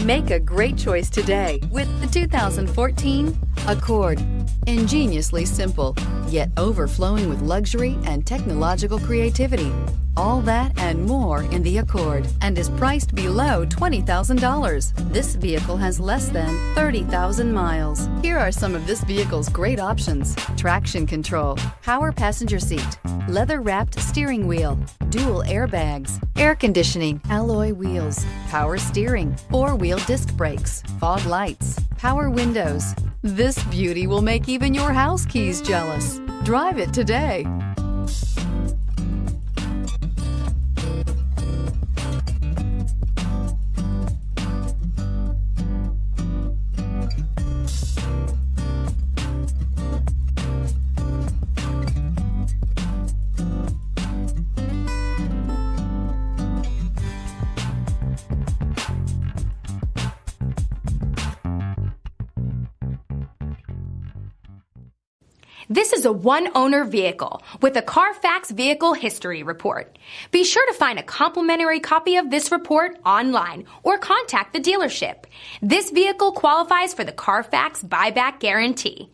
Make a great choice today with the 2014 Accord. Ingeniously simple, yet overflowing with luxury and technological creativity. All that and more in the Accord, and is priced below $20,000. This vehicle has less than 30,000 miles. Here are some of this vehicle's great options: traction control, power passenger seat, leather-wrapped steering wheel, dual airbags, air conditioning, alloy wheels, power steering, four-wheel disc brakes, fog lights, power windows. This beauty will make even your house keys jealous. Drive it today. This is a one-owner vehicle with a Carfax Vehicle History Report. Be sure to find a complimentary copy of this report online or contact the dealership. This vehicle qualifies for the Carfax Buyback Guarantee.